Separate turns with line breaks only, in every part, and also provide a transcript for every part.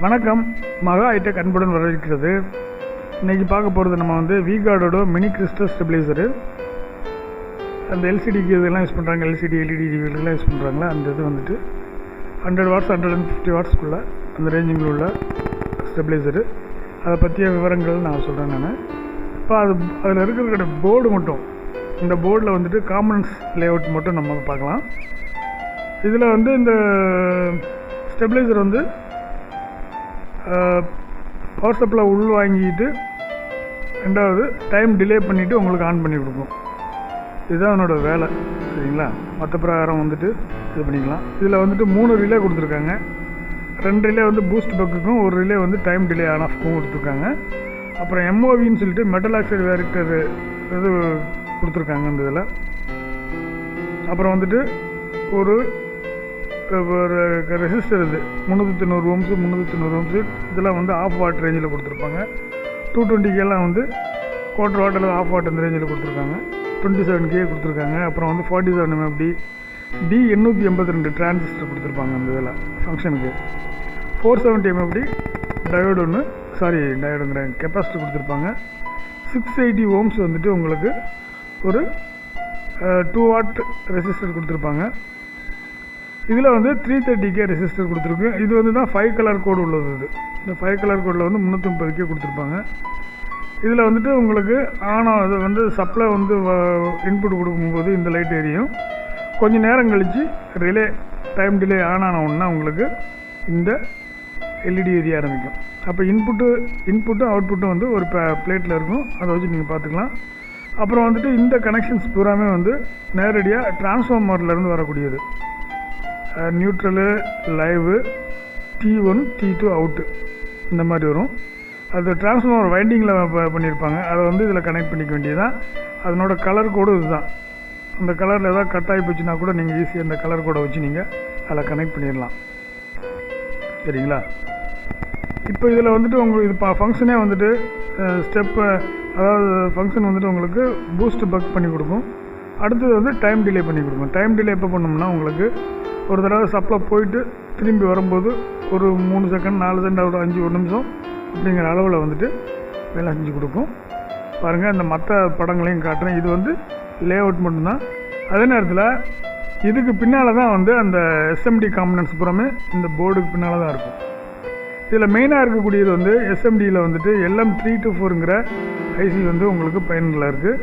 வணக்கம். மகா ஐடெக் அன்புடன் வரவேற்கிறது. இன்றைக்கி பார்க்க போகிறது நம்ம V-Guardோட மினி கிறிஸ்டல் ஸ்டெபிலைசரு. அந்த எல்சிடிக்கு இதெல்லாம் யூஸ் பண்ணுறாங்க, எல்சிடி எல்இடி டிவிலாம் யூஸ் பண்ணுறாங்களா, அந்த இது 100 வாட்ஸ் 150 வாட்ஸ்க்குள்ளே அந்த ரேஞ்சிங்கில் உள்ள ஸ்டெபிலைசரு. அதை பற்றிய விவரங்கள் நான் சொல்கிறேன். இப்போ அதில் இருக்கிற போர்டு மட்டும், இந்த போர்டில் காம்பனன்ட்ஸ் லேஅவுட் மட்டும் நம்ம பார்க்கலாம். இதில் இந்த ஸ்டெபிலைசர் பவர் சப்ளை உள் வாங்கிட்டு ரெண்டாவது டைம் டிலே பண்ணிவிட்டு உங்களுக்கு ஆன் பண்ணி கொடுக்கும். இதுதான் அதனோட வேலை, சரிங்களா? மற்ற பிரகாரம் இது பண்ணிக்கலாம். இதில் 3 ரிலே கொடுத்துருக்காங்க. 2 ரிலே பூஸ்ட் பக்குக்கும், ஒரு ரிலே டைம் டிலே ஆன் ஆஃப்க்கும் கொடுத்துருக்காங்க. அப்புறம் எம்ஓவின்னு சொல்லிட்டு மெட்டல் ஆக்சைடு வேரிக்டர் இது கொடுத்துருக்காங்க இந்த இதில். அப்புறம் ஒரு ரெசிஸ்டர், இது 390 ஓம்ஸு 390 ஓம்ஸு. இதெல்லாம் ஆஃப் வாட் ரேஞ்சில் கொடுத்துருப்பாங்க. 220Kலாம் குவார்டர் வாட் அல்லது ஆஃப் வாட் அந்த ரேஞ்சில் கொடுத்துருக்காங்க. 27K கொடுத்துருக்காங்க. அப்புறம் 47 MFD D882 டிரான்சிஸ்டர் கொடுத்துருப்பாங்க அந்த இதில் ஃபங்க்ஷனுக்கு. 470 MFD டயோடு டயோடுங்கிற கெப்பாசிட்டர் கொடுத்துருப்பாங்க. 680 ஓம்ஸ் உங்களுக்கு ஒரு 2 வாட் ரெசிஸ்டர் கொடுத்துருப்பாங்க. இதில் 330K ரெசிஸ்டர் கொடுத்துருக்கு. இது தான் 5 கலர் கோடு உள்ளது. இந்த 5 கலர் கோடில் 350K கொடுத்துருப்பாங்க. இதில் உங்களுக்கு ஆனால் அது சப்ளை இன்புட் கொடுக்கும்போது இந்த லைட் எரியும். கொஞ்சம் நேரம் கழித்து ரிலே டைம் டிலே ஆன் ஆன உடனே உங்களுக்கு இந்த எல்இடி எரிய ஆரம்பிக்கும். அப்போ இன்புட்டும் அவுட்புட்டும் ஒரு பிளேட்டில் இருக்கும். அதை வச்சு நீங்கள் பார்த்துக்கலாம். அப்புறம் இந்த கனெக்ஷன்ஸ் பூராமே நேரடியாக டிரான்ஸ்ஃபார்மர்லேருந்து வரக்கூடியது. Neutral, live, T1 T2 out இந்த மாதிரி வரும். அது டிரான்ஸ்ஃபார்மர் வைண்டிங்கில் பண்ணியிருப்பாங்க. அதை இதில் கனெக்ட் பண்ணிக்க வேண்டியதுதான். அதனோட கலர் கோடு இதுதான். அந்த கலரில் ஏதாவது கட் ஆகி போச்சுன்னா கூட நீங்கள் ஈஸியாக அந்த கலர் கோடை வச்சு நீங்கள் அதில் கனெக்ட் பண்ணிடலாம், சரிங்களா? இப்போ இதில் உங்களுக்கு இது ஃபங்க்ஷனே ஸ்டெப்பு, அதாவது ஃபங்க்ஷன் உங்களுக்கு பூஸ்ட் பக் பண்ணி கொடுக்கும். அடுத்தது டைம் டிலே பண்ணி கொடுக்கும். டைம் டிலே எப்போ பண்ணோம்னா உங்களுக்கு ஒரு தடவை சப்ளை போயிட்டு திரும்பி வரும்போது ஒரு 3 செகண்ட் 4 செகண்ட் ஒரு 1 நிமிஷம் அப்படிங்கிற அளவில் வேலை செஞ்சு கொடுக்கும். பாருங்கள், இந்த மற்ற படங்களையும் காட்டுறேன். இது லேஅவுட் மட்டும்தான். அதே நேரத்தில் இதுக்கு பின்னால் தான் அந்த எஸ்எம்டி காம்பனன்ட்ஸ் புறமே இந்த போர்டுக்கு பின்னால் தான் இருக்கும். இதில் மெயினாக இருக்கக்கூடியது எஸ்எம்டியில் LM324ங்கிற ஐசி உங்களுக்கு பயனில் இருக்குது.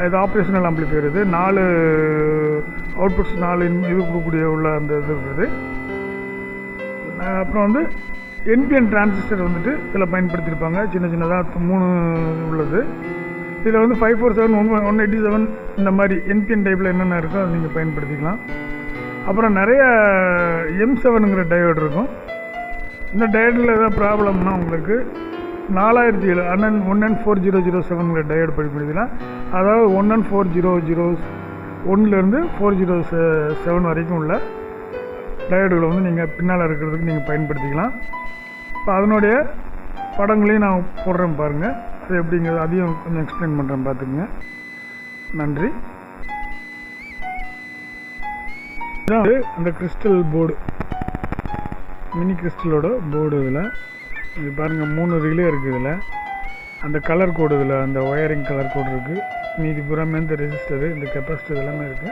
இது ஆப்ரேஷனல் ஆம்பிளிஃபையர். இது 4 அவுட்புட்ஸ் 4 இது கொடுக்கக்கூடிய உள்ள அந்த இது இருக்குது. அப்புறம் NPN டிரான்சிஸ்டர் இதில் பயன்படுத்தியிருப்பாங்க. சின்னதாக 3 உள்ளது. இதில் 547 187 இந்த மாதிரி NPN டைப்பில் என்னென்ன இருக்கோ அதை நீங்கள் பயன்படுத்திக்கலாம். அப்புறம் நிறைய M7ங்கிற டயோடு இருக்கும். இந்த டயோடில் ஏதாவது ப்ராப்ளம்னா உங்களுக்கு 4007 1N4007ங்கிற டயோடு பயன்படுத்திக்கலாம். அதாவது 1N4001லேருந்து 407 வரைக்கும் உள்ள டயோடுகளை நீங்கள் பின்னால் இருக்கிறதுக்கு நீங்கள் பயன்படுத்திக்கலாம். இப்போ அதனுடைய படங்களையும் நான் போடுறேன் பாருங்கள். அது எப்படிங்கிறது அதையும் கொஞ்சம் எக்ஸ்பிளைன் பண்ணுறேன், பார்த்துக்குங்க. நன்றி. இதான் அந்த கிறிஸ்டல் போர்டு, மினி கிறிஸ்டலோட போர்டு. இதில் இது பாருங்கள், 3 ரிலே இருக்குது. இதில் அந்த கலர் கோடு, இதில் அந்த ஒயரிங் கலர் கோடு இருக்குது. மீதி புறமே இந்த ரெசிஸ்டரு, இந்த கெப்பாசிட்டர் எல்லாமே இருக்குது.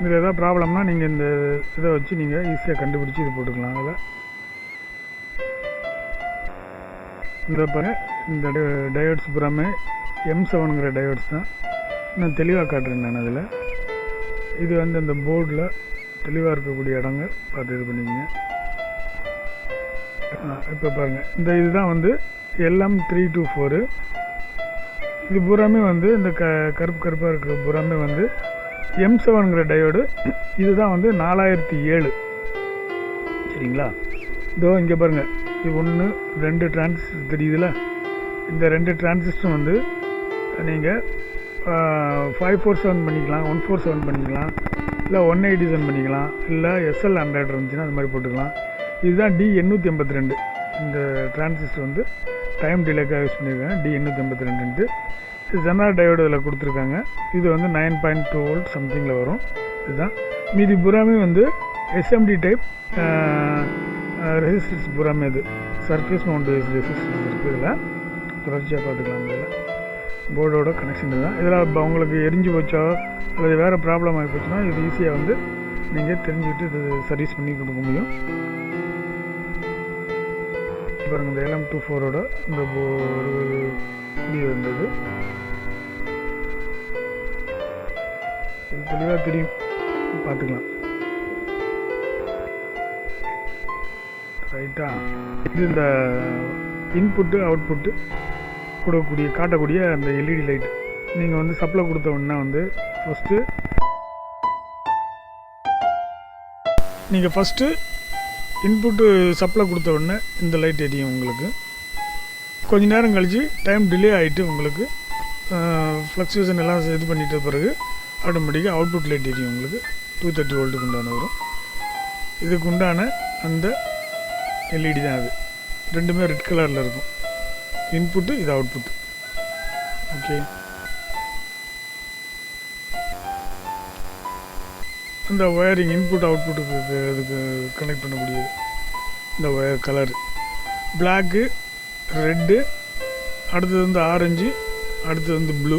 இதில் எதாவது ப்ராப்ளம்னா நீங்கள் இந்த இதை வச்சு நீங்கள் ஈஸியாக கண்டுபிடிச்சி இது போட்டுக்கலாம். அதில் இந்த பாருங்கள், இந்த டயோட்ஸ் புறமே M7ங்கிற டயோட்ஸ் தான். நான் தெளிவாக காட்டுறேன் நான் அதில். இது அந்த போர்டில் தெளிவாக இருக்கக்கூடிய இடங்க பார்த்து இது பண்ணிக்கங்க. இப்போ பாருங்கள், இந்த இதுதான் LM324. இது பூராமே இந்த கருப்பாக இருக்கிற பூராமே M7ங்கிற டயோடு. இதுதான் 4007, சரிங்களா? இதோ இங்கே பாருங்கள், இது 1 2 டிரான்சிஸ்டர் தெரியுதுல. இந்த 2 டிரான்சிஸ்டர் நீங்கள் 547 பண்ணிக்கலாம், 147 பண்ணிக்கலாம், இல்லை 187 பண்ணிக்கலாம், இல்லை SL100 இருந்துச்சுன்னா அது மாதிரி போட்டுக்கலாம். இதுதான் D882. இந்த டிரான்சிஸ்டர் டைம் டிலேக்காக யூஸ் பண்ணியிருக்காங்க. D882 இது ஜெனரல் டயோடு இதில் கொடுத்துருக்காங்க. இது 9.2 வோல்ட் சம்திங்கில் வரும். இதுதான். மீதி புறாமே எஸ்எம்டி டைப் ரெசிஸ்டன்ஸ் பூராமே இது சர்ஃபேஸ் மவுண்ட் பேஸ் ரெசிஸ்டன்ஸ் இருக்குது. இதில் தொடர்ச்சியாக பார்த்துக்கலாம். இதில் போர்டோட கனெக்ஷன் இதுதான். இதில் இப்போ உங்களுக்கு எரிஞ்சு போச்சோ அல்லது வேறு ப்ராப்ளம் ஆகி போச்சுன்னா இது ஈஸியாக வந்து நீங்கள் தெரிஞ்சுக்கிட்டு இது சர்வீஸ் பண்ணி கொடுக்க முடியும். பாருங்கள், இந்த LM24ஓட இந்த ஒரு குடி வந்தது. இது தெளிவாக தெரியும், பார்த்துக்கலாம். ரைட்டா, இது இந்த இன்புட்டு அவுட்புட்டு காட்டக்கூடிய அந்த எல்இடி லைட். நீங்கள் வந்து சப்ளை கொடுத்த உடனே வந்து ஃபஸ்ட்டு இன்புட்டு சப்ளை கொடுத்த உடனே இந்த லைட் எரியும். உங்களுக்கு கொஞ்ச நேரம் கழித்து டைம் டிலே ஆகிட்டு உங்களுக்கு ஃப்ளக்சுவேஷன் எல்லாம் இது பண்ணிட்ட பிறகு ஆட்டோமேட்டிக்காக அவுட்புட் லைட் எரியும். உங்களுக்கு 230 வோல்ட்டுக்கு உண்டான வரும். இதுக்கு உண்டான அந்த எல்இடி தான் அது. ரெண்டுமே ரெட் கலரில் இருக்கும். இன்புட்டு, இது அவுட்புட்டு. ஓகே, இந்த ஒயரிங் இன்புட் அவுட்புட்டுக்கு இதுக்கு கனெக்ட் பண்ணக்கூடியது. இந்த ஒயர் கலரு பிளாக்கு, ரெட்டு, அடுத்தது வந்து ஆரஞ்சு, அடுத்தது வந்து ப்ளூ,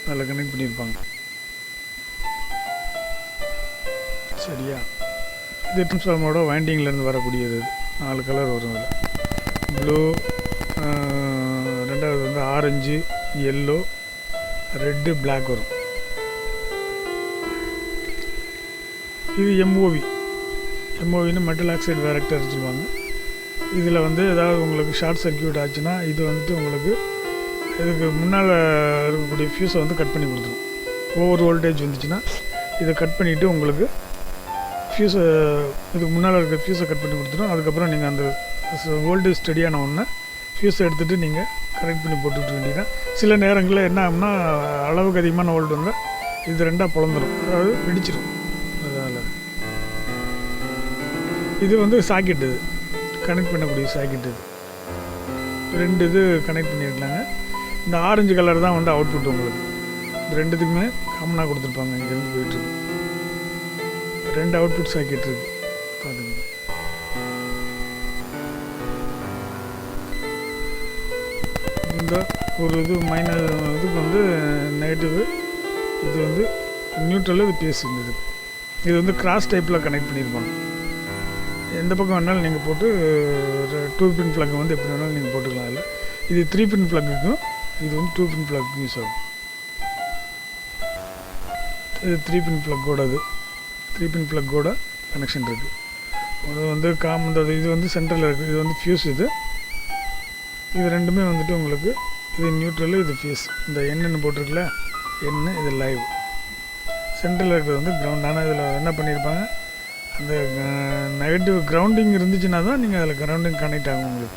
அதில் கனெக்ட் பண்ணியிருப்பாங்க. சரியா, இது டிரான்ஸ்ஃபார்மரோட வைண்டிங்லேருந்து வரக்கூடியது. 4 கலர் வரும். அதில் ப்ளூ, ரெண்டாவது வந்து ஆரஞ்சு, எல்லோ, ரெட்டு, பிளாக் வரும். இது எம்ஓவின்னு மெட்டல் ஆக்சைடு டைரக்டர் சொல்லுவாங்க. இதில் வந்து ஏதாவது உங்களுக்கு ஷார்ட் சர்க்கியூட் ஆச்சுன்னா இது வந்துட்டு உங்களுக்கு இதுக்கு முன்னால் இருக்கக்கூடிய ஃபியூஸை வந்து கட் பண்ணி கொடுத்துரும். ஓவர் வோல்டேஜ் வந்துச்சுன்னா இதை கட் பண்ணிவிட்டு உங்களுக்கு ஃபியூஸை இதுக்கு முன்னால் இருக்க ஃபியூஸை கட் பண்ணி கொடுத்துரும். அதுக்கப்புறம் நீங்கள் அந்த வோல்டேஜ் ஸ்டடியான ஒன்று ஃபியூஸை எடுத்துகிட்டு நீங்கள் கரெக்ட் பண்ணி போட்டுவிட வேண்டியதான். சில நேரங்களில் என்ன ஆகும்னா அளவுக்கு அதிகமான வோல்ட் வந்தால் இது ரெண்டாக பிளந்துடும், அதாவது வெடிச்சிடும். அதனால் இது வந்து சாக்கெட், இது கனெக்ட் பண்ணக்கூடிய சாக்கெட். இது 2 இது கனெக்ட் பண்ணியிருக்காங்க. இந்த ஆரஞ்சு கலர் தான் வந்து அவுட்புட். உங்களுக்கு இந்த ரெண்டுத்துக்குமே காமனாக கொடுத்துருப்பாங்க. இங்கேருந்து போயிட்டுருக்கு 2 அவுட்புட் சாக்கெட் இருக்குது. பார்த்துங்க, இந்த ஒரு இது மைனஸ் இதுக்கு வந்து நெகட்டிவ், இது வந்து நியூட்ரல், இது பேஸ். இது வந்து கிராஸ் டைப்பில் கனெக்ட் பண்ணியிருப்பாங்க. எந்த பக்கம் வேணாலும் நீங்கள் போட்டு 2 பின் ப்ளக் வந்து எப்படி வேணாலும் நீங்கள் போட்டுக்கலாம். இல்லை, இது 3 பின் ப்ளக்குக்கும் இது வந்து 2 பின் ப்ளக்கு யூஸ் ஆகும். இது 3 பின் ப்ளக்கோட 3 பின் ப்ளக்கோட கனெக்ஷன் இருக்குது. அது வந்து இது வந்து சென்டரில் இருக்குது. இது வந்து ஃபியூஸ். இது ரெண்டுமே வந்துட்டு உங்களுக்கு இது நியூட்ரல், இது ஃபியூஸ். இந்த எண்ணென்னு போட்டிருக்குல்ல, எண்ணெய், இது லைவ். சென்டரில் இருக்கிறது வந்து கிரவுண்ட். ஆனால் இதில் என்ன பண்ணியிருப்பாங்க, அந்த நெகட்டிவ் கிரவுண்டிங் இருந்துச்சுன்னா தான் நீங்கள் அதில் கிரவுண்டிங் கனெக்ட் ஆகும் உங்களுக்கு.